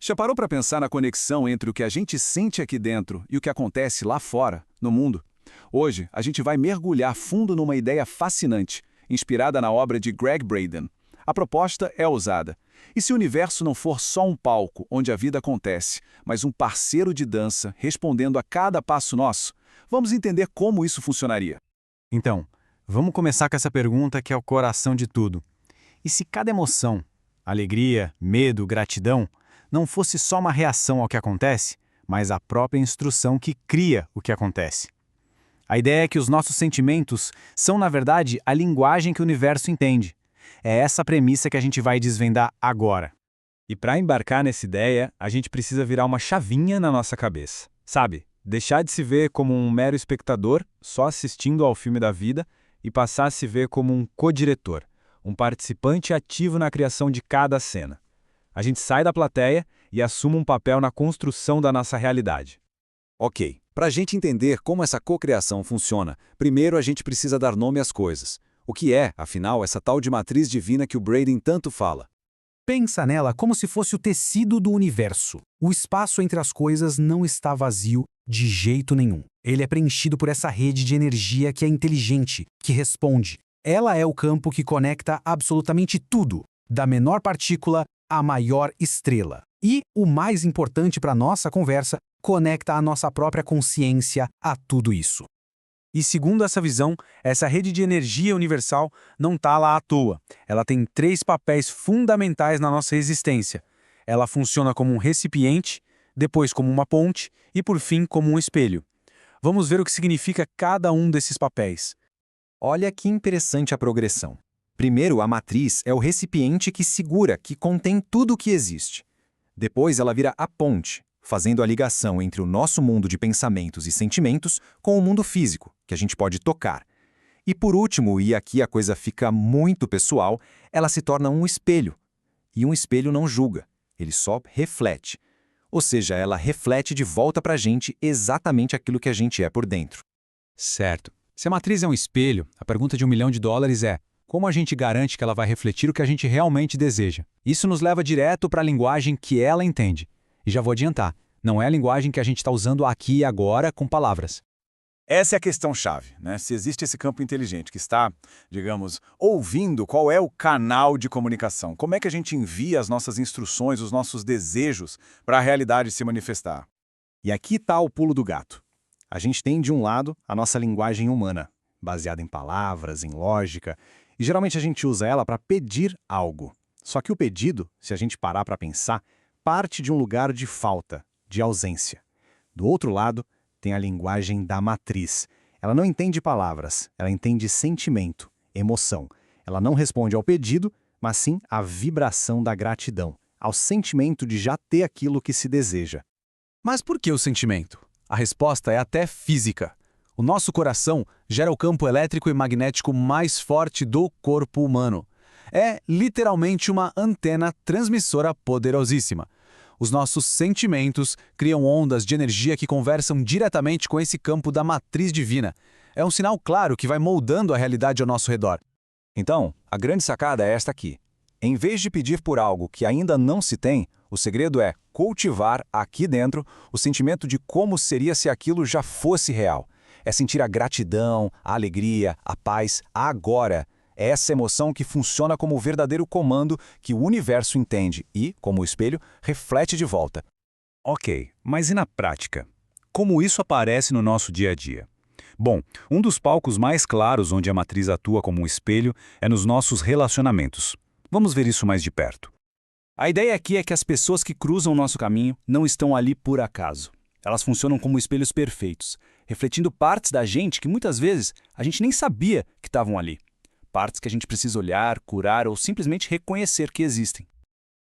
Já parou para pensar na conexão entre o que a gente sente aqui dentro e o que acontece lá fora, no mundo? Hoje, a gente vai mergulhar fundo numa ideia fascinante, inspirada na obra de Greg Braden. A proposta é ousada. E se o universo não for só um palco onde a vida acontece, mas um parceiro de dança respondendo a cada passo nosso? Vamos entender como isso funcionaria. Então, vamos começar com essa pergunta que é o coração de tudo. E se cada emoção, alegria, medo, gratidão, não fosse só uma reação ao que acontece, mas a própria instrução que cria o que acontece? A ideia é que os nossos sentimentos são, na verdade, a linguagem que o universo entende. É essa premissa que a gente vai desvendar agora. E para embarcar nessa ideia, a gente precisa virar uma chavinha na nossa cabeça. Sabe? Deixar de se ver como um mero espectador, só assistindo ao filme da vida, e passar a se ver como um co-diretor, um participante ativo na criação de cada cena. A gente sai da plateia e assume um papel na construção da nossa realidade. Ok, para a gente entender como essa cocriação funciona, primeiro a gente precisa dar nome às coisas. O que é, afinal, essa tal de matriz divina que o Braden tanto fala? Pensa nela como se fosse o tecido do universo. O espaço entre as coisas não está vazio de jeito nenhum. Ele é preenchido por essa rede de energia que é inteligente, que responde. Ela é o campo que conecta absolutamente tudo, da menor partícula à maior estrela. E, o mais importante para a nossa conversa, conecta a nossa própria consciência a tudo isso. E segundo essa visão, essa rede de energia universal não está lá à toa. Ela tem 3 papéis fundamentais na nossa existência. Ela funciona como um recipiente, depois como uma ponte e, por fim, como um espelho. Vamos ver o que significa cada um desses papéis. Olha que interessante a progressão. Primeiro, a matriz é o recipiente que segura, que contém tudo o que existe. Depois, ela vira a ponte, fazendo a ligação entre o nosso mundo de pensamentos e sentimentos com o mundo físico, que a gente pode tocar. E por último, e aqui a coisa fica muito pessoal, ela se torna um espelho. E um espelho não julga, ele só reflete. Ou seja, ela reflete de volta para a gente exatamente aquilo que a gente é por dentro. Certo. Se a matriz é um espelho, a pergunta de $1 milhão é: como a gente garante que ela vai refletir o que a gente realmente deseja? Isso nos leva direto para a linguagem que ela entende. E já vou adiantar, não é a linguagem que a gente está usando aqui e agora com palavras. Essa é a questão-chave, né? Se existe esse campo inteligente que está, digamos, ouvindo qual é o canal de comunicação, como é que a gente envia as nossas instruções, os nossos desejos para a realidade se manifestar? E aqui está o pulo do gato. A gente tem, de um lado, a nossa linguagem humana, baseada em palavras, em lógica, e geralmente a gente usa ela para pedir algo. Só que o pedido, se a gente parar para pensar, parte de um lugar de falta, de ausência. Do outro lado, tem a linguagem da matriz. Ela não entende palavras, ela entende sentimento, emoção. Ela não responde ao pedido, mas sim à vibração da gratidão, ao sentimento de já ter aquilo que se deseja. Mas por que o sentimento? A resposta é até física. O nosso coração gera o campo elétrico e magnético mais forte do corpo humano. É literalmente uma antena transmissora poderosíssima. Os nossos sentimentos criam ondas de energia que conversam diretamente com esse campo da matriz divina. É um sinal claro que vai moldando a realidade ao nosso redor. Então, a grande sacada é esta aqui. Em vez de pedir por algo que ainda não se tem, o segredo é cultivar aqui dentro o sentimento de como seria se aquilo já fosse real. É sentir a gratidão, a alegria, a paz agora. É essa emoção que funciona como o verdadeiro comando que o universo entende e, como o espelho, reflete de volta. Ok, mas e na prática? Como isso aparece no nosso dia a dia? Bom, um dos palcos mais claros onde a matriz atua como um espelho é nos nossos relacionamentos. Vamos ver isso mais de perto. A ideia aqui é que as pessoas que cruzam o nosso caminho não estão ali por acaso. Elas funcionam como espelhos perfeitos, refletindo partes da gente que muitas vezes a gente nem sabia que estavam ali. Partes que a gente precisa olhar, curar ou simplesmente reconhecer que existem.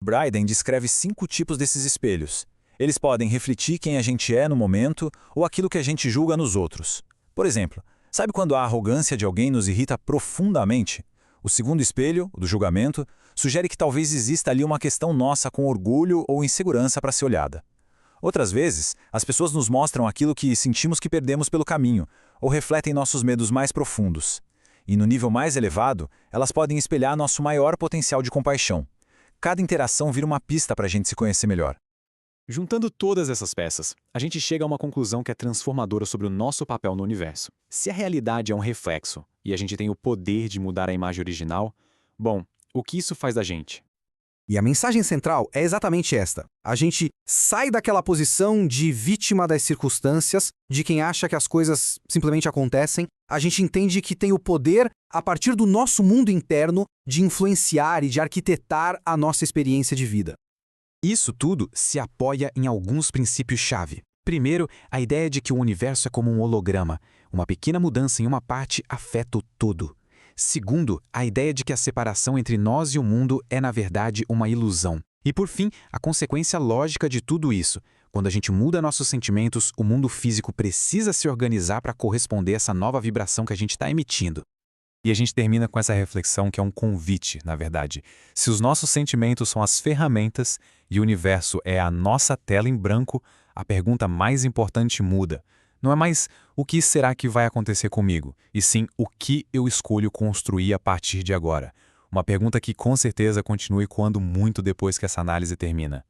Braden descreve 5 tipos desses espelhos. Eles podem refletir quem a gente é no momento ou aquilo que a gente julga nos outros. Por exemplo, sabe quando a arrogância de alguém nos irrita profundamente? O segundo espelho, o do julgamento, sugere que talvez exista ali uma questão nossa com orgulho ou insegurança para ser olhada. Outras vezes, as pessoas nos mostram aquilo que sentimos que perdemos pelo caminho ou refletem nossos medos mais profundos. E no nível mais elevado, elas podem espelhar nosso maior potencial de compaixão. Cada interação vira uma pista para a gente se conhecer melhor. Juntando todas essas peças, a gente chega a uma conclusão que é transformadora sobre o nosso papel no universo. Se a realidade é um reflexo e a gente tem o poder de mudar a imagem original, bom, o que isso faz da gente? E a mensagem central é exatamente esta. A gente sai daquela posição de vítima das circunstâncias, de quem acha que as coisas simplesmente acontecem. A gente entende que tem o poder, a partir do nosso mundo interno, de influenciar e de arquitetar a nossa experiência de vida. Isso tudo se apoia em alguns princípios-chave. Primeiro, a ideia de que o universo é como um holograma. Uma pequena mudança em uma parte afeta o todo. Segundo, a ideia de que a separação entre nós e o mundo é, na verdade, uma ilusão. E, por fim, a consequência lógica de tudo isso. Quando a gente muda nossos sentimentos, o mundo físico precisa se organizar para corresponder a essa nova vibração que a gente está emitindo. E a gente termina com essa reflexão que é um convite, na verdade. Se os nossos sentimentos são as ferramentas e o universo é a nossa tela em branco, a pergunta mais importante muda. Não é mais o que será que vai acontecer comigo, e sim o que eu escolho construir a partir de agora. Uma pergunta que com certeza continua ecoando muito depois que essa análise termina.